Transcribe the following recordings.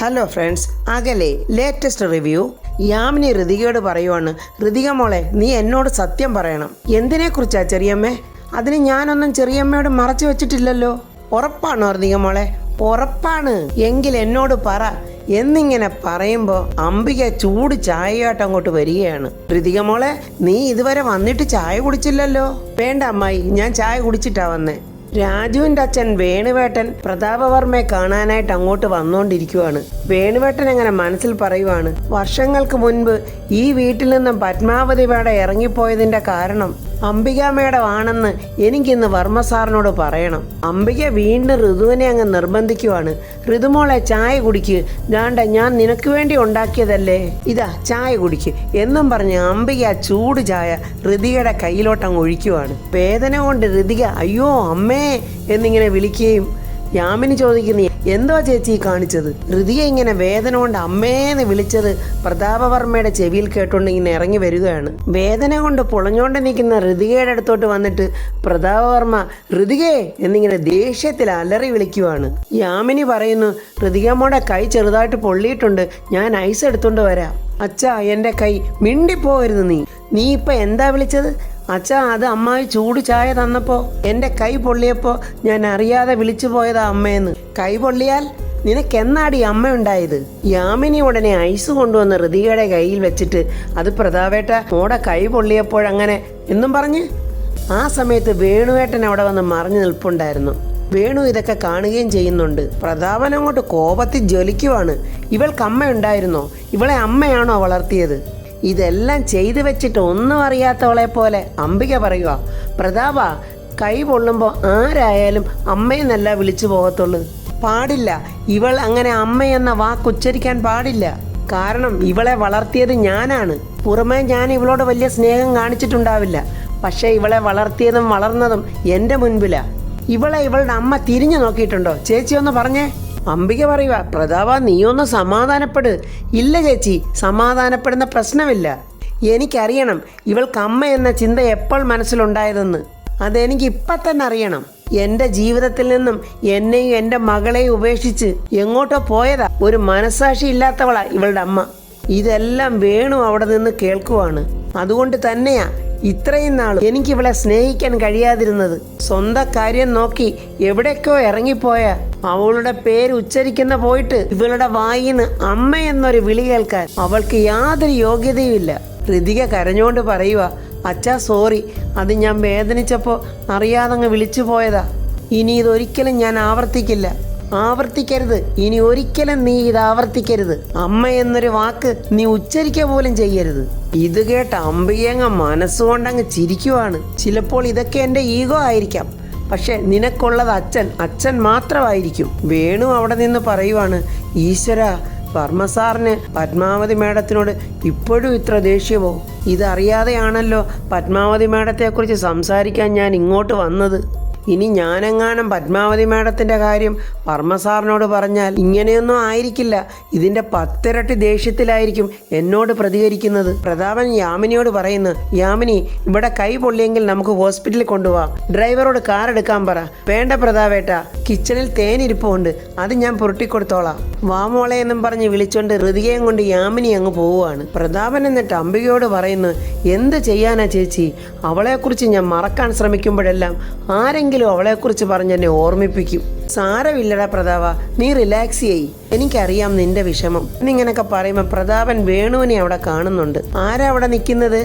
Hello friends, അകലെ latest review. Yamini ഋതികയോട് പറയുവാണ്, ഋതിക മോളെ നീ എന്നോട് സത്യം പറയണം. എന്തിനെക്കുറിച്ചാ ചെറിയമ്മേ? അതിന് ഞാനൊന്നും ചെറിയമ്മയോട് മറച്ചു വെച്ചിട്ടില്ലല്ലോ. ഉറപ്പാണോ ഋതിക മോളെ? ഉറപ്പാണ്. എങ്കിൽ എന്നോട് പറ എന്നിങ്ങനെ പറയുമ്പോൾ അംബിക ചൂട് ചായയായിട്ട് അങ്ങോട്ട് വരികയാണ്. ഋതിക മോളെ നീ ഇതുവരെ വന്നിട്ട് ചായ കുടിച്ചില്ലല്ലോ. വേണ്ട അമ്മായി, ഞാൻ ചായ കുടിച്ചിട്ടാ വന്നേ. രാജുവിൻ്റെ അച്ഛൻ വേണുവേട്ടൻ പ്രതാപവർമ്മയെ കാണാനായിട്ട് അങ്ങോട്ട് വന്നുകൊണ്ടിരിക്കുവാണ്. വേണുവേട്ടൻ അങ്ങനെ മനസ്സിൽ പറയുവാണ്, വർഷങ്ങൾക്ക് മുൻപ് ഈ വീട്ടിൽ നിന്നും പത്മാവതി മേഡം ഇറങ്ങിപ്പോയതിൻ്റെ കാരണം അംബിക മേഡം ആണെന്ന് എനിക്കിന്ന് വർമ്മ സാറിനോട് പറയണം. അംബിക വീണ്ടും ഋതുവിനെ അങ്ങ് നിർബന്ധിക്കുവാണ്. ഋതുമോളെ ചായ കുടിക്ക്, ദാണ്ട ഞാൻ നിനക്ക് വേണ്ടി ഉണ്ടാക്കിയതല്ലേ, ഇതാ ചായ കുടിക്ക് എന്നും പറഞ്ഞ് അംബിക ചൂട് ചായ ഋതികയുടെ കയ്യിലോട്ടങ്ങ് ഒഴിക്കുവാണ്. വേദന കൊണ്ട് ഋതിക അയ്യോ അമ്മേ എന്നിങ്ങനെ വിളിക്കുകയും യാമിനി ചോദിക്കുന്ന എന്തോ ചേച്ചി കാണിച്ചത്? ഋതിക ഇങ്ങനെ വേദന കൊണ്ട് അമ്മേന്ന് വിളിച്ചത് പ്രതാപവർമ്മയുടെ ചെവിയിൽ കേട്ടുകൊണ്ട് ഇങ്ങനെ ഇറങ്ങി വരികയാണ്. വേദന കൊണ്ട് പൊളഞ്ഞോണ്ട് നിൽക്കുന്ന ഋതികയുടെ അടുത്തോട്ട് വന്നിട്ട് പ്രതാപവർമ്മ ഋതികേ എന്നിങ്ങനെ ദേഷ്യത്തിൽ അലറി വിളിക്കുവാണ്. യാമിനി പറയുന്നു, ഋതികമ്മയുടെ കൈ ചെറുതായിട്ട് പൊള്ളിയിട്ടുണ്ട്, ഞാൻ ഐസ് എടുത്തോണ്ട് വരാം. അച്ഛാ എൻ്റെ കൈ, മിണ്ടിപ്പോകരുത് നീ ഇപ്പം എന്താ വിളിച്ചത്? അച്ഛാ അത് അമ്മായി ചൂട് ചായ തന്നപ്പോൾ എൻ്റെ കൈ പൊള്ളിയപ്പോൾ ഞാൻ അറിയാതെ വിളിച്ചു പോയതാ അമ്മയെന്ന്. കൈ പൊള്ളിയാൽ നിനക്കെന്നാടി അമ്മ ഉണ്ടായത്? യാമിനി ഉടനെ ഐസ് കൊണ്ടുവന്ന് ഋതികയുടെ കയ്യിൽ വെച്ചിട്ട് അത് പ്രതാപേട്ട മോടെ കൈ പൊള്ളിയപ്പോഴങ്ങനെ എന്നും പറഞ്ഞ് ആ സമയത്ത് വേണുവേട്ടൻ അവിടെ വന്ന് മറിഞ്ഞു നിൽപ്പുണ്ടായിരുന്നു. വേണു ഇതൊക്കെ കാണുകയും ചെയ്യുന്നുണ്ട്. പ്രതാപൻ അങ്ങോട്ട് കോപത്തിൽ ജ്വലിക്കുവാണ്. ഇവൾക്ക് അമ്മ ഉണ്ടായിരുന്നോ? ഇവളെ അമ്മയാണോ വളർത്തിയത്? ഇതെല്ലാം ചെയ്തു വെച്ചിട്ട് ഒന്നും അറിയാത്തവളെ പോലെ അംബിക പറയുക, പ്രതാപ കൈ പൊള്ളുമ്പോൾ ആരായാലും അമ്മയെന്നല്ല വിളിച്ചു പോകത്തുള്ളൂ. പാടില്ല, ഇവൾ അങ്ങനെ അമ്മയെന്ന വാക്ക് ഉച്ചരിക്കാൻ പാടില്ല. കാരണം ഇവളെ വളർത്തിയത് ഞാനാണ്. പുറമേ ഞാൻ ഇവളോട് വലിയ സ്നേഹം കാണിച്ചിട്ടുണ്ടാവില്ല, പക്ഷേ ഇവളെ വളർത്തിയതും വളർന്നതും എൻ്റെ മുൻപിലാ. ഇവളെ ഇവളുടെ അമ്മ തിരിഞ്ഞു നോക്കിയിട്ടുണ്ടോ? ചേച്ചി ഒന്ന് പറഞ്ഞേ. അംബിക പറയുക, പ്രതാപ നീയൊന്ന് സമാധാനപ്പെട്. ഇല്ല ചേച്ചി, സമാധാനപ്പെടുന്ന പ്രശ്നമില്ല. എനിക്കറിയണം ഇവൾക്ക് അമ്മ എന്ന ചിന്ത എപ്പോൾ മനസ്സിലുണ്ടായതെന്ന്. അതെനിക്ക് ഇപ്പം തന്നെ അറിയണം. എൻ്റെ ജീവിതത്തിൽ നിന്നും എന്നെയും എൻ്റെ മകളെയും ഉപേക്ഷിച്ച് എങ്ങോട്ടോ പോയതാ. ഒരു മനസ്സാക്ഷി ഇല്ലാത്തവളാ ഇവളുടെ അമ്മ. ഇതെല്ലാം വേണു അവിടെ നിന്ന് കേൾക്കുവാണ്. അതുകൊണ്ട് തന്നെയാ ഇത്രയും നാൾ എനിക്ക് ഇവളെ സ്നേഹിക്കാൻ കഴിയാതിരുന്നത്. സ്വന്തം കാര്യം നോക്കി എവിടേക്കോ ഇറങ്ങിപ്പോയ അവളുടെ പേര് ഉച്ചരിക്കുന്ന പോയിട്ട് ഇവളുടെ വായിന്ന് അമ്മ എന്നൊരു വിളി കേൾക്കാൻ അവൾക്ക് യാതൊരു യോഗ്യതയുമില്ല. ഋതിക കരഞ്ഞുകൊണ്ട് പറയുക, അച്ഛാ സോറി, അത് ഞാൻ വേദനിച്ചപ്പോൾ അറിയാതങ്ങ് വിളിച്ചു പോയതാ. ഇനി ഇതൊരിക്കലും ഞാൻ ആവർത്തിക്കരുത്. ഇനി ഒരിക്കലും നീ ഇത് ആവർത്തിക്കരുത്. അമ്മ എന്നൊരു വാക്ക് നീ ഉച്ചരിക്കുക പോലും ചെയ്യരുത്. ഇത് കേട്ട അംബികയങ്ങ് മനസ്സുകൊണ്ടങ്ങ് ചിരിക്കുവാണ്. ചിലപ്പോൾ ഇതൊക്കെ എൻ്റെ ഈഗോ ആയിരിക്കാം, പക്ഷെ നിനക്കുള്ളത് അച്ഛൻ മാത്രമായിരിക്കും. വേണു അവിടെ നിന്ന് പറയുവാണ്, ഈശ്വര, വർമ്മ സാറിന് പത്മാവതി മേഡത്തിനോട് ഇപ്പോഴും ഇത്ര ദേഷ്യമോ? ഇതറിയാതെയാണല്ലോ പത്മാവതി മേഡത്തെക്കുറിച്ച് സംസാരിക്കാൻ ഞാൻ ഇങ്ങോട്ട് വന്നത്. ഇനി ഞാനെങ്ങാനും പത്മാവതി മേഡത്തിൻ്റെ കാര്യം വർമ്മ സാറിനോട് പറഞ്ഞാൽ ഇങ്ങനെയൊന്നും ആയിരിക്കില്ല, ഇതിൻ്റെ 10 ഇരട്ടി ദേഷ്യത്തിലായിരിക്കും എന്നോട് പ്രതികരിക്കുന്നത്. പ്രതാപൻ യാമിനിയോട് പറയുന്നു, യാമിനി ഇവിടെ കൈ പൊള്ളിയെങ്കിൽ നമുക്ക് ഹോസ്പിറ്റലിൽ കൊണ്ടുപോവാം, ഡ്രൈവറോട് കാർ എടുക്കാൻ പറ. വേണ്ട പ്രതാപേട്ട, കിച്ചണിൽ തേനിരിപ്പുണ്ട്, അത് ഞാൻ പുരട്ടിക്കൊടുത്തോളാം, വാ മോളെ എന്നും പറഞ്ഞ് വിളിച്ചോണ്ട് ഋതികയും കൊണ്ട് യാമിനി അങ്ങ് പോവുകയാണ്. പ്രതാപൻ എന്നിട്ട് അംബികയോട് പറയുന്നു, എന്ത് ചെയ്യാനാ ചേച്ചി, അവളെക്കുറിച്ച് ഞാൻ മറക്കാൻ ശ്രമിക്കുമ്പോഴെല്ലാം ആരെങ്കിലും അവളെക്കുറിച്ച് പറഞ്ഞെന്നെ ഓർമ്മിപ്പിക്കും. സാരമില്ലടാ പ്രതാപ, നീ റിലാക്സ് ചെയ്യ്, എനിക്കറിയാം നിന്റെ വിഷമം എന്നിങ്ങനൊക്കെ പറയുമ്പോൾ പ്രതാപൻ വേണുവിനെ അവിടെ കാണുന്നുണ്ട്. ആരാ അവിടെ നിൽക്കുന്നത്?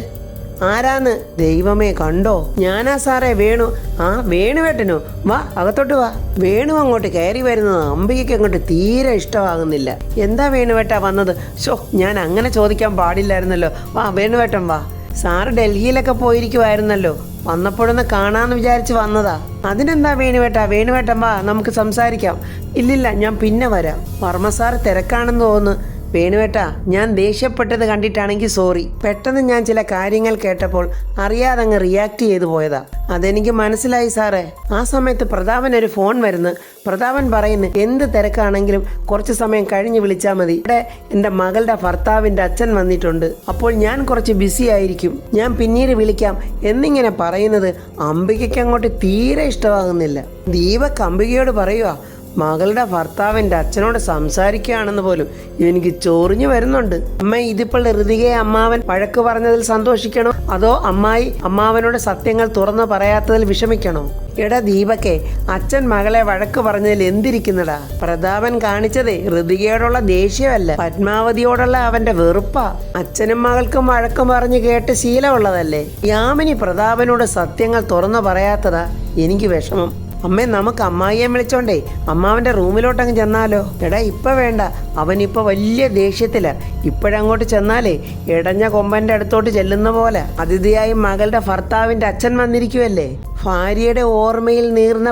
ആരാന്ന്? ദൈവമേ, കണ്ടോ? ഞാനാ സാറേ, വേണു. ആ വേണുവേട്ടനോ? വാ അകത്തോട്ട് വാ. വേണു അങ്ങോട്ട് കയറി വരുന്നത് അംബികയ്ക്ക് അങ്ങോട്ട് തീരെ ഇഷ്ടമാകുന്നില്ല. എന്താ വേണുവേട്ടാ വന്നത്? ഷോ, ഞാൻ അങ്ങനെ ചോദിക്കാൻ പാടില്ലായിരുന്നല്ലോ. വാ വേണുവേട്ടൻ വാ. സാറ് ഡൽഹിയിലൊക്കെ പോയിരിക്കുമായിരുന്നല്ലോ, വന്നപ്പോഴൊന്ന് കാണാമെന്ന് വിചാരിച്ച് വന്നതാ. അതിനെന്താ വേണുവേട്ടൻ വാ, നമുക്ക് സംസാരിക്കാം. ഇല്ലില്ല, ഞാൻ പിന്നെ വരാം. വർമ്മ സാറ് തിരക്കാണെന്ന് തോന്നുന്നു. വേണുവേട്ടാ, ഞാൻ ദേഷ്യപ്പെട്ടത് കണ്ടിട്ടാണെങ്കിൽ സോറി. പെട്ടെന്ന് ഞാൻ ചില കാര്യങ്ങൾ കേട്ടപ്പോൾ അറിയാതെ അങ്ങ് റിയാക്ട് ചെയ്തു പോയതാ. അതെനിക്ക് മനസ്സിലായി സാറേ. ആ സമയത്ത് പ്രതാപൻ ഒരു ഫോൺ വരുന്നു. പ്രതാപൻ പറയുന്നു, എന്ത് തിരക്കാണെങ്കിലും കുറച്ച് സമയം കഴിഞ്ഞ് വിളിച്ചാൽ മതി, ഇവിടെ എൻ്റെ മകളുടെ ഭർത്താവിൻ്റെ അച്ഛൻ വന്നിട്ടുണ്ട്, അപ്പോൾ ഞാൻ കുറച്ച് ബിസി ആയിരിക്കും, ഞാൻ പിന്നീട് വിളിക്കാം എന്നിങ്ങനെ പറയുന്നത് അംബികയ്ക്ക് അങ്ങോട്ട് തീരെ ഇഷ്ടമാകുന്നില്ല. ദീപക് അംബികയോട് പറയുക, മകളുടെ ഭർത്താവിൻ്റെ അച്ഛനോട് സംസാരിക്കുകയാണെന്ന് പോലും എനിക്ക് ചൊറിഞ്ഞു വരുന്നുണ്ട്. അമ്മ, ഇതിപ്പോൾ ഋതികയെ അമ്മാവൻ വഴക്ക് പറഞ്ഞതിൽ സന്തോഷിക്കണോ, അതോ അമ്മായി അമ്മാവനോട് സത്യങ്ങൾ തുറന്നു പറയാത്തതിൽ വിഷമിക്കണോ? എടാ ദീപക്കെ, അച്ഛൻ മകളെ വഴക്ക് പറഞ്ഞതിൽ എന്തിരിക്കുന്നടാ? പ്രതാപൻ കാണിച്ചതേ ഋതികയോടുള്ള ദേഷ്യമല്ല, പത്മാവതിയോടുള്ള അവന്റെ വെറുപ്പാ. അച്ഛനും മകൾക്കും വഴക്ക് പറഞ്ഞ് കേട്ട് ശീലമുള്ളതല്ലേ. യാമിനി പ്രതാപനോട് സത്യങ്ങൾ തുറന്നു പറയാത്തതാ എനിക്ക് വിഷമം. അമ്മേ, നമുക്ക് അമ്മായിയെ വിളിച്ചോണ്ടേ അമ്മാവന്റെ റൂമിലോട്ടങ്ങ് ചെന്നാലോ? എടാ ഇപ്പൊ വേണ്ട, അവനിപ്പോ വലിയ ദേഷ്യത്തില. ഇപ്പോഴങ്ങോട്ട് ചെന്നാലേ ഇടഞ്ഞ കൊമ്പന്റെ അടുത്തോട്ട് ചെല്ലുന്ന പോലെ. അതിഥിയായി മകളുടെ ഭർത്താവിന്റെ അച്ഛൻ വന്നിരിക്കുവല്ലേ. ഭാര്യയുടെ ഓർമ്മയിൽ നീർന്ന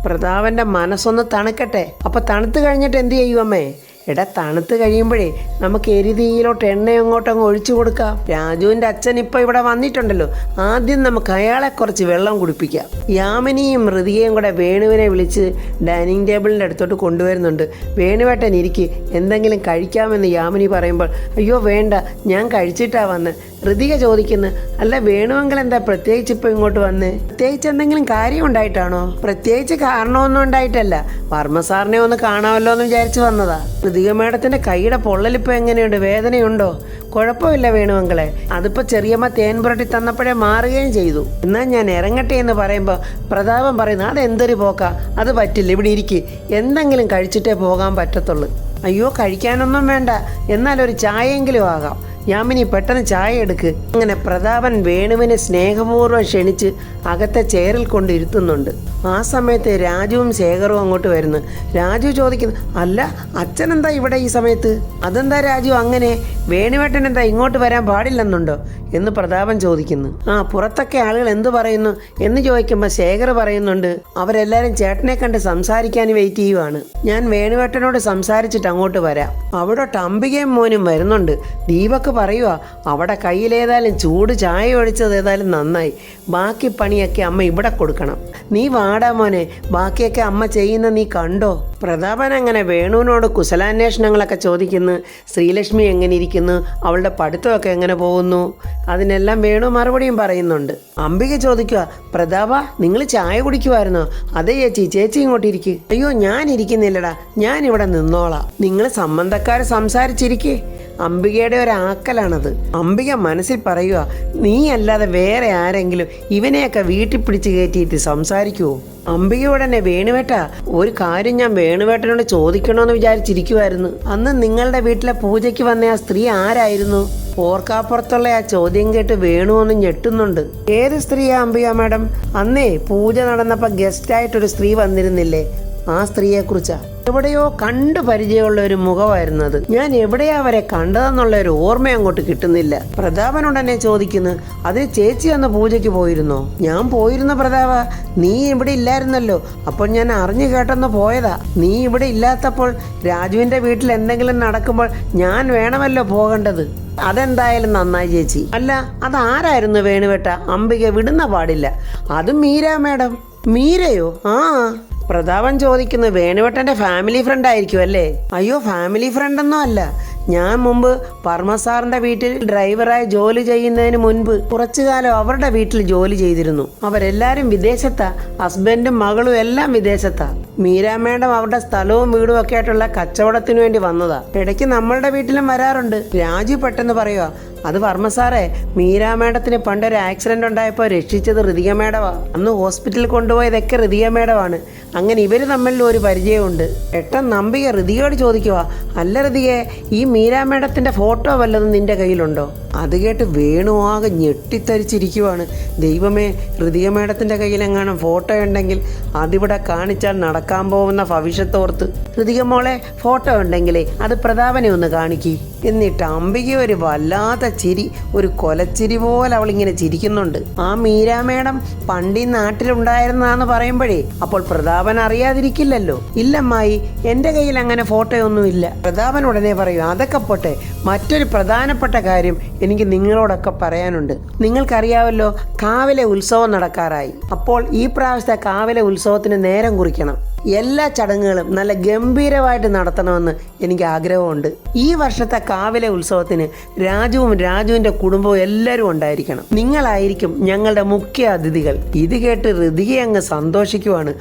പ്രതാപന്റെ മനസ്സൊന്ന് തണുക്കട്ടെ. അപ്പൊ തണുത്ത് കഴിഞ്ഞിട്ട് എന്ത് ചെയ്യും അമ്മേ? എടാ, തണുത്ത് കഴിയുമ്പോഴേ നമുക്ക് എരിതീയിലോട്ട് എണ്ണ അങ്ങോട്ടങ്ങ് ഒഴിച്ചു കൊടുക്കാം. രാജുവിൻ്റെ അച്ഛൻ ഇപ്പോൾ ഇവിടെ വന്നിട്ടുണ്ടല്ലോ, ആദ്യം നമുക്ക് അയാളെ കുറച്ച് വെള്ളം കുടിപ്പിക്കാം. യാമിനിയും ഋതികയും കൂടെ വേണുവിനെ വിളിച്ച് ഡൈനിങ് ടേബിളിൻ്റെ അടുത്തോട്ട് കൊണ്ടുവരുന്നുണ്ട്. വേണുവേട്ടൻ ഇരിക്ക്, എന്തെങ്കിലും കഴിക്കാമെന്ന് യാമിനി പറയുമ്പോൾ, അയ്യോ വേണ്ട, ഞാൻ കഴിച്ചിട്ടാ വന്ന്. ഋതിക ചോദിക്കുന്നു, അല്ല വേണുവെങ്കിൽ എന്താ പ്രത്യേകിച്ച് ഇപ്പം ഇങ്ങോട്ട് വന്ന്? പ്രത്യേകിച്ച് എന്തെങ്കിലും കാര്യം ഉണ്ടായിട്ടാണോ? പ്രത്യേകിച്ച് കാരണമൊന്നും ഉണ്ടായിട്ടല്ല, വർമ്മ സാറിനെ ഒന്ന് കാണാമല്ലോ എന്ന് വിചാരിച്ച് വന്നതാ. ഋതിക മേഡത്തിന്റെ കൈയുടെ പൊള്ളലിപ്പോൾ എങ്ങനെയുണ്ട്? വേദനയുണ്ടോ? കുഴപ്പമില്ല വേണുവെങ്കിലെ, അതിപ്പോൾ ചെറിയമ്മ തേൻ പുരട്ടി തന്നപ്പോഴേ മാറുകയും ചെയ്തു. എന്നാൽ ഞാൻ ഇറങ്ങട്ടെ എന്ന് പറയുമ്പോൾ പ്രതാപൻ പറയുന്നു, അതെന്തൊരു പോക്കാ, അത് പറ്റില്ല, ഇവിടെ ഇരിക്ക്, എന്തെങ്കിലും കഴിച്ചിട്ടേ പോകാൻ പറ്റത്തുള്ളൂ. അയ്യോ കഴിക്കാനൊന്നും വേണ്ട, എന്നാലൊരു ചായയെങ്കിലും ആകാം. യാമിനി പെട്ടെന്ന് ചായ എടുക്ക്. അങ്ങനെ പ്രതാപൻ വേണുവിനെ സ്നേഹപൂർവ്വം ക്ഷണിച്ച് അകത്തെ ചെയറിൽ കൊണ്ടിരുത്തുന്നുണ്ട്. ആ സമയത്ത് രാജുവും ശേഖറും അങ്ങോട്ട് വരുന്നു. രാജു ചോദിക്കുന്നു, അല്ല അച്ഛനെന്താ ഇവിടെ ഈ സമയത്ത്? അതെന്താ രാജു അങ്ങനെ? വേണുവേട്ടൻ എന്താ ഇങ്ങോട്ട് വരാൻ പാടില്ലെന്നുണ്ടോ എന്ന് പ്രതാപൻ ചോദിക്കുന്നു. പുറത്തൊക്കെ ആളുകൾ എന്തു പറയുന്നു എന്ന് ചോദിക്കുമ്പോൾ ശേഖർ പറയുന്നുണ്ട്, അവരെല്ലാരും ചേട്ടനെ കണ്ട് സംസാരിക്കാൻ വെയിറ്റ് ചെയ്യുവാണ്. ഞാൻ വേണുവേട്ടനോട് സംസാരിച്ചിട്ട് അങ്ങോട്ട് വരാം. അവിടോട്ട് അംബികയും മോനും വരുന്നുണ്ട്. ദീപക്ക് പറയുക, അവിടെ കയ്യിലേതായാലും ചൂട് ചായ ഒഴിച്ചത് ഏതായാലും നന്നായി, ബാക്കി പണിയൊക്കെ അമ്മ ഇവിടെ കൊടുക്കണം. നീ വാടാ മോനെ, ബാക്കിയൊക്കെ അമ്മ ചെയ്യുന്ന നീ കണ്ടോ. പ്രതാപൻ അങ്ങനെ വേണുവിനോട് കുശലാന്വേഷണങ്ങളൊക്കെ ചോദിക്കുന്നു. ശ്രീലക്ഷ്മി എങ്ങനെ ഇരിക്കുന്നു, അവളുടെ പഠിത്തമൊക്കെ എങ്ങനെ പോകുന്നു, അതിനെല്ലാം വേണു മറുപടിയും പറയുന്നുണ്ട്. അംബിക ചോദിക്കുക, പ്രതാപ നിങ്ങൾ ചായ കുടിക്കുമായിരുന്നോ? അതെ ചേച്ചി ഇങ്ങോട്ടിരിക്കുക. അയ്യോ ഞാൻ ഇരിക്കുന്നില്ലടാ, ഞാൻ ഇവിടെ നിന്നോളാം, നിങ്ങൾ സംബന്ധക്കാർ സംസാരിച്ചിരിക്കേ. അംബികയുടെ ഒരാക്കലാണത്. അംബിക മനസ്സിൽ പറയുക, നീ അല്ലാതെ വേറെ ആരെങ്കിലും ഇവനെയൊക്കെ വീട്ടിൽ പിടിച്ച് കയറ്റിയിട്ട് സംസാരിക്കുമോ? അംബികയോടനെ, വേണുവേട്ട ഒരു കാര്യം ഞാൻ വേണുവേട്ടനോട് ചോദിക്കണമെന്ന് വിചാരിച്ചിരിക്കുമായിരുന്നു. അന്ന് നിങ്ങളുടെ വീട്ടിലെ പൂജയ്ക്ക് വന്ന ആ സ്ത്രീ ആരായിരുന്നു? ഓർക്കാപ്പുറത്തുള്ള ആ ചോദ്യം കേട്ട് വേണു ഒന്ന് ഞെട്ടുന്നുണ്ട്. ഏത് സ്ത്രീയാ അംബിക മാഡം? അന്നേ പൂജ നടന്നപ്പോൾ ഗസ്റ്റായിട്ടൊരു സ്ത്രീ വന്നിരുന്നില്ലേ, ആ സ്ത്രീയെക്കുറിച്ചാ. എവിടെയോ കണ്ടു പരിചയമുള്ള ഒരു മുഖമായിരുന്നു അത്. ഞാൻ എവിടെയാ അവരെ കണ്ടതെന്നുള്ള ഒരു ഓർമ്മ അങ്ങോട്ട് കിട്ടുന്നില്ല. പ്രതാപനുടനെ ചോദിക്കുന്നു, അത് ചേച്ചി അന്ന് പൂജയ്ക്ക് പോയിരുന്നോ? ഞാൻ പോയിരുന്നു പ്രതാപ, നീ ഇവിടെ ഇല്ലായിരുന്നല്ലോ, അപ്പോൾ ഞാൻ അറിഞ്ഞു കേട്ടെന്ന് പോയതാ. നീ ഇവിടെ ഇല്ലാത്തപ്പോൾ രാജുവിന്റെ വീട്ടിൽ എന്തെങ്കിലും നടക്കുമ്പോൾ ഞാൻ വേണമല്ലോ പോകേണ്ടത്. അതെന്തായാലും നന്നായി ചേച്ചി. അല്ല അതാരായിരുന്നു വേണുവേട്ട? അംബിക വിടുന്ന പാടില്ല. അതും മീര മാഡം. മീരയോ? പ്രതാപൻ ചോദിക്കുന്നു, വേണുവേട്ടൻ്റെ ഫാമിലി ഫ്രണ്ട് ആയിരിക്കും അല്ലേ? അയ്യോ ഫാമിലി ഫ്രണ്ടൊന്നും അല്ല, ഞാൻ മുമ്പ് വർമ്മ സാറിന്റെ വീട്ടിൽ ഡ്രൈവറായി ജോലി ചെയ്യുന്നതിന് മുൻപ് കുറച്ചു കാലം അവരുടെ വീട്ടിൽ ജോലി ചെയ്തിരുന്നു. അവരെല്ലാരും വിദേശത്താ, ഹസ്ബൻഡും മകളും എല്ലാം വിദേശത്താ. മീര മാഡം അവരുടെ സ്ഥലവും വീടും ഒക്കെ ആയിട്ടുള്ള കച്ചവടത്തിന് വേണ്ടി വന്നതാ. ഇടയ്ക്ക് നമ്മളുടെ വീട്ടിലും വരാറുണ്ട്. രാജു പെട്ടെന്ന് പറയുക, അത് വർമ്മ സാറേ, മീര മാഡത്തിന് പണ്ടൊരു ആക്സിഡന്റ് ഉണ്ടായപ്പോൾ രക്ഷിച്ചത് ഋതിക മാഡമാ. അന്ന് ഹോസ്പിറ്റലിൽ കൊണ്ടുപോയതൊക്കെ ഋതിക മാഡമാണ്. അങ്ങനെ ഇവര് തമ്മിൽ ഒരു പരിചയമുണ്ട്. പെട്ടെന്ന് അംബിക ഋതികയോട് ചോദിക്കുക, അല്ല ഋതികയെ, ഈ മീര മാഡത്തിന്റെ ഫോട്ടോ വല്ലതും നിന്റെ കയ്യിലുണ്ടോ? അത് കേട്ട് വേണു ആകെ ഞെട്ടിത്തരിച്ചിരിക്കുവാണ്. ദൈവമേ, ഋതിക മാഡത്തിന്റെ കയ്യിലെങ്ങാനും ഫോട്ടോ ഉണ്ടെങ്കിൽ അതിവിടെ കാണിച്ചാൽ നടക്കാൻ പോകുന്ന ഭവിഷ്യത്തോർത്ത്. ഋതിക മോളെ, ഫോട്ടോ ഉണ്ടെങ്കിലേ അത് പ്രതാപനെ ഒന്ന് കാണിക്കി. എന്നിട്ട് അംബിക ഒരു വല്ലാത്ത ചിരി, ഒരു കൊലച്ചിരി പോലെ അവളിങ്ങനെ ചിരിക്കുന്നുണ്ട്. ആ മീര മേഡം പണ്ട് ഈ നാട്ടിലുണ്ടായിരുന്നാന്ന് പറയുമ്പോഴേ അപ്പോൾ പ്രതാപൻ അറിയാതിരിക്കില്ലല്ലോ. ഇല്ലമ്മായി, എൻ്റെ കയ്യിൽ അങ്ങനെ ഫോട്ടോ ഒന്നുമില്ല. പ്രതാപൻ ഉടനെ പറയും, അതൊക്കെ പോട്ടെ, മറ്റൊരു പ്രധാനപ്പെട്ട കാര്യം എനിക്ക് നിങ്ങളോടൊക്കെ പറയാനുണ്ട്. നിങ്ങൾക്കറിയാമല്ലോ, കാവിലെ ഉത്സവം നടക്കാറായി. അപ്പോൾ ഈ പ്രാവശ്യത്തെ കാവിലെ ഉത്സവത്തിന് നേരം കുറിക്കണം. എല്ലാ ചടങ്ങുകളും നല്ല ഗംഭീരമായിട്ട് നടത്തണമെന്ന് എനിക്ക് ആഗ്രഹമുണ്ട്. ഈ വർഷത്തെ കാവിലെ ഉത്സവത്തിന് രാജുവും രാജുവിൻ്റെ കുടുംബവും എല്ലാവരും ഉണ്ടായിരിക്കണം. നിങ്ങളായിരിക്കും ഞങ്ങളുടെ മുഖ്യ അതിഥികൾ. ഇത് കേട്ട് ഋതിക അങ്ങ് സന്തോഷിക്കുവാണ്.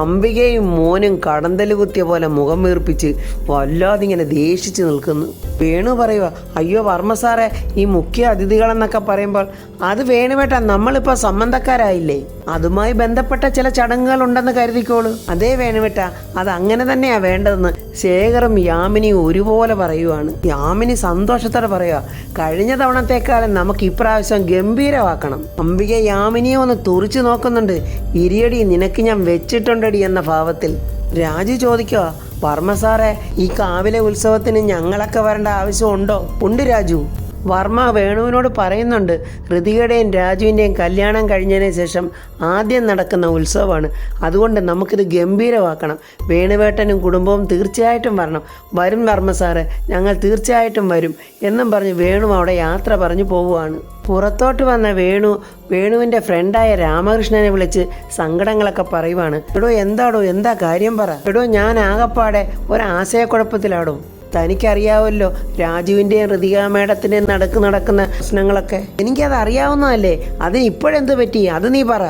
അംബികയും മോനും കടന്തല് കുത്തിയ പോലെ മുഖം വീർപ്പിച്ച് വല്ലാതെ ഇങ്ങനെ ദേഷിച്ച് നിൽക്കുന്നു. വേണു പറയുക, അയ്യോ വർമ്മ സാറേ, ഈ മുഖ്യ അതിഥികളെന്നൊക്കെ പറയുമ്പോൾ അത് വേണുവേട്ട, നമ്മളിപ്പോൾ സംബന്ധക്കാരായില്ലേ, അതുമായി ബന്ധപ്പെട്ട ചില ചടങ്ങുകൾ ഉണ്ടെന്ന് കരുതിക്കോളൂ. അതേ വേണുവേട്ട, അത് അങ്ങനെ തന്നെയാ വേണ്ടതെന്ന് ശേഖറും യാമിനിയും ഒരുപോലെ പറയുവാണ്. യാമിനി സന്തോഷത്തോടെ പറയുക, കഴിഞ്ഞ തവണത്തേക്കാളും നമുക്ക് ഇപ്രാവശ്യം ഗംഭീരമാക്കണം. അംബിക യാമിനിയെ ഒന്ന് തുറിച്ചു നോക്കുന്നുണ്ട്. ഇരിയടി, നിനക്ക് ഞാൻ വെച്ചിട്ടുണ്ടടി എന്ന ഭാവത്തിൽ. രാജു ചോദിക്കുക, വർമ്മ സാറേ, ഈ കാവിലെ ഉത്സവത്തിന് ഞങ്ങളൊക്കെ വരേണ്ട ആവശ്യമുണ്ടോ? ഉണ്ട് രാജു. വർമ്മ വേണുവിനോട് പറയുന്നുണ്ട്, ഋതികയുടെയും രാജുവിൻ്റെയും കല്യാണം കഴിഞ്ഞതിന് ശേഷം ആദ്യം നടക്കുന്ന ഉത്സവമാണ്, അതുകൊണ്ട് നമുക്കിത് ഗംഭീരമാക്കണം. വേണുവേട്ടനും കുടുംബവും തീർച്ചയായിട്ടും വരണം. വരും വർമ്മ സാറേ, ഞങ്ങൾ തീർച്ചയായിട്ടും വരും എന്നും പറഞ്ഞ് വേണു അവിടെ യാത്ര പറഞ്ഞു പോവുകയാണ്. പുറത്തോട്ട് വന്ന വേണുവിൻ്റെ ഫ്രണ്ടായ രാമകൃഷ്ണനെ വിളിച്ച് സങ്കടങ്ങളൊക്കെ പറയുവാണ്. എടോ എന്താ കാര്യം പറ. എടോ, ഞാൻ ആകപ്പാടെ ഒരാശയക്കുഴപ്പത്തിലാടോ. തനിക്കറിയാവല്ലോ രാജുവിൻ്റെയും ഋതിക മേഡത്തിൻ്റെയും നടക്കുന്ന പ്രശ്നങ്ങളൊക്കെ. എനിക്കത് അറിയാവുന്നതല്ലേ, അതിന് ഇപ്പോഴെന്ത് പറ്റി, അത് നീ പറ.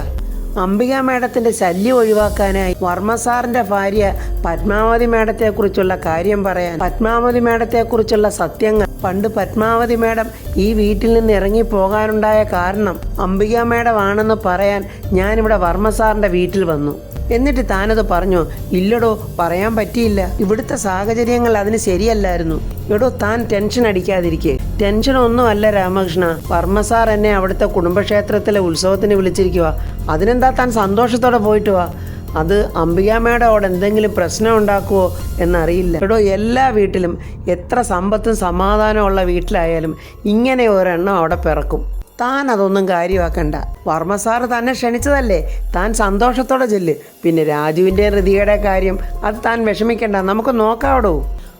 അംബിക മേഡത്തിൻ്റെ ശല്യം ഒഴിവാക്കാനായി വർമ്മ സാറിൻ്റെ ഭാര്യ പത്മാവതി മേഡത്തെക്കുറിച്ചുള്ള കാര്യം പറയാൻ, പത്മാവതി മേഡത്തെക്കുറിച്ചുള്ള സത്യങ്ങൾ, പണ്ട് പത്മാവതി മേഡം ഈ വീട്ടിൽ നിന്ന് ഇറങ്ങി പോകാനുണ്ടായ കാരണം അംബിക മേഡം ആണെന്ന് പറയാൻ ഞാനിവിടെ വർമ്മ സാറിൻ്റെ വീട്ടിൽ വന്നു. എന്നിട്ട് താനത് പറഞ്ഞോ? ഇല്ലടോ, പറയാൻ പറ്റിയില്ല. ഇവിടുത്തെ സാഹചര്യങ്ങൾ അതിന് ശരിയല്ലായിരുന്നു. എടോ, താൻ ടെൻഷൻ അടിക്കാതിരിക്കേ. ടെൻഷനൊന്നും അല്ല രാമകൃഷ്ണ, വർമ്മ സാർ എന്നെ അവിടുത്തെ കുടുംബക്ഷേത്രത്തിലെ ഉത്സവത്തിന് വിളിച്ചിരിക്കുക. അതിനെന്താ താൻ സന്തോഷത്തോടെ പോയിട്ട് വാ. അത് അംബിക മേഡോട് എന്തെങ്കിലും പ്രശ്നം ഉണ്ടാക്കുമോ എന്നറിയില്ല. എടോ, എല്ലാ വീട്ടിലും എത്ര സമ്പത്തും സമാധാനവും ഉള്ള വീട്ടിലായാലും ഇങ്ങനെ ഒരെണ്ണം അവിടെ പിറക്കും. താൻ അതൊന്നും കാര്യമാക്കണ്ട. വർമ്മ സാറ് തന്നെ ക്ഷണിച്ചതല്ലേ, താൻ സന്തോഷത്തോടെ ചെല്ല്. പിന്നെ രാജുവിൻ്റെ ഋതികയുടെ കാര്യം അത് താൻ വിഷമിക്കണ്ട, നമുക്ക് നോക്കാവടോ.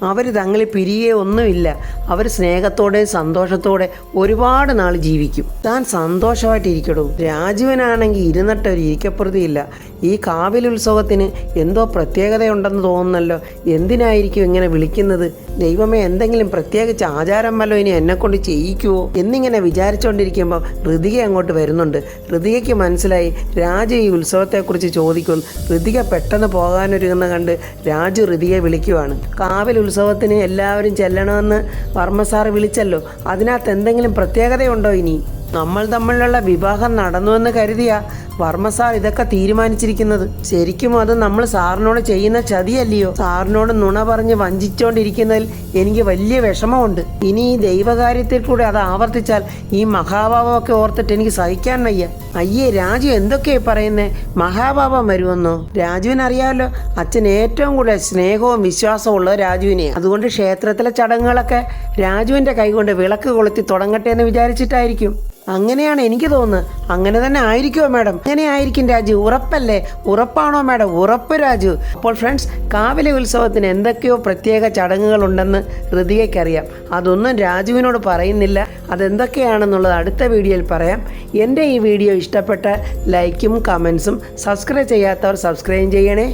അവർ തങ്ങളിൽ പിരിയേ ഒന്നുമില്ല. അവർ സ്നേഹത്തോടെ സന്തോഷത്തോടെ ഒരുപാട് നാൾ ജീവിക്കും. താൻ സന്തോഷമായിട്ടിരിക്കടോ. രാജുവിനാണെങ്കിൽ ഇരുന്നിട്ടൊരു ഇരിക്കപ്രതിയില്ല. ഈ കാവിലുത്സവത്തിന് എന്തോ പ്രത്യേകതയുണ്ടെന്ന് തോന്നുന്നല്ലോ. എന്തിനായിരിക്കും ഇങ്ങനെ വിളിക്കുന്നത്? ദൈവമേ, എന്തെങ്കിലും പ്രത്യേകിച്ച് ആചാരം വല്ലോ ഇനി എന്നെക്കൊണ്ട് ചെയ്യിക്കുമോ എന്നിങ്ങനെ വിചാരിച്ചുകൊണ്ടിരിക്കുമ്പോൾ ഋതിക അങ്ങോട്ട് വരുന്നുണ്ട്. ഋതികയ്ക്ക് മനസ്സിലായി രാജു ഈ ഉത്സവത്തെക്കുറിച്ച് ചോദിക്കും. ഋതിക പെട്ടെന്ന് പോകാനൊരുങ്ങുന്ന കണ്ട് രാജു ഋതികയെ വിളിക്കുവാണ്. കാവിൽ ഉത്സവത്തിന് എല്ലാവരും ചെല്ലണമെന്ന് വർമ്മ സാറ് വിളിച്ചല്ലോ, അതിനകത്ത് എന്തെങ്കിലും പ്രത്യേകതയുണ്ടോ? ഇനി നമ്മൾ തമ്മിലുള്ള വിവാഹം നടന്നുവെന്ന് കരുതിയാ വർമ്മ സാർ ഇതൊക്കെ തീരുമാനിച്ചിരിക്കുന്നത്. ശരിക്കും അത് നമ്മൾ സാറിനോട് ചെയ്യുന്ന ചതിയല്ലയോ? സാറിനോട് നുണ പറഞ്ഞ് വഞ്ചിച്ചോണ്ടിരിക്കുന്നതിൽ എനിക്ക് വലിയ വിഷമമുണ്ട്. ഇനി ഈ ദൈവകാര്യത്തിൽ കൂടെ അത് ആവർത്തിച്ചാൽ ഈ മഹാഭാവമൊക്കെ ഓർത്തിട്ട് എനിക്ക് സഹിക്കാൻ വയ്യ. അയ്യേ, രാജു എന്തൊക്കെയാ പറയുന്നേ? മഹാഭാവം വരുമെന്നോ? രാജുവിനറിയാമല്ലോ, അച്ഛൻ ഏറ്റവും കൂടുതൽ സ്നേഹവും വിശ്വാസവും ഉള്ളത് രാജുവിനെ. അതുകൊണ്ട് ക്ഷേത്രത്തിലെ ചടങ്ങുകളൊക്കെ രാജുവിൻ്റെ കൈകൊണ്ട് വിളക്ക് കൊളുത്തി തുടങ്ങട്ടെ എന്ന് വിചാരിച്ചിട്ടായിരിക്കും. അങ്ങനെയാണ് എനിക്ക് തോന്നുന്നത്. അങ്ങനെ തന്നെ ആയിരിക്കുമോ മാഡം? അങ്ങനെ ആയിരിക്കും രാജു, ഉറപ്പല്ലേ? ഉറപ്പാണോ മാഡം? ഉറപ്പ് രാജു. അപ്പോൾ ഫ്രണ്ട്സ്, കാവിലെ ഉത്സവത്തിന് എന്തൊക്കെയോ പ്രത്യേക ചടങ്ങുകളുണ്ടെന്ന് ഋതികയ്ക്കറിയാം. അതൊന്നും രാജുവിനോട് പറയുന്നില്ല. അതെന്തൊക്കെയാണെന്നുള്ളത് അടുത്ത വീഡിയോയിൽ പറയാം. എൻ്റെ ഈ വീഡിയോ ഇഷ്ടപ്പെട്ട ലൈക്കും കമൻസും, സബ്സ്ക്രൈബ് ചെയ്യാത്തവർ സബ്സ്ക്രൈബ് ചെയ്യണേ.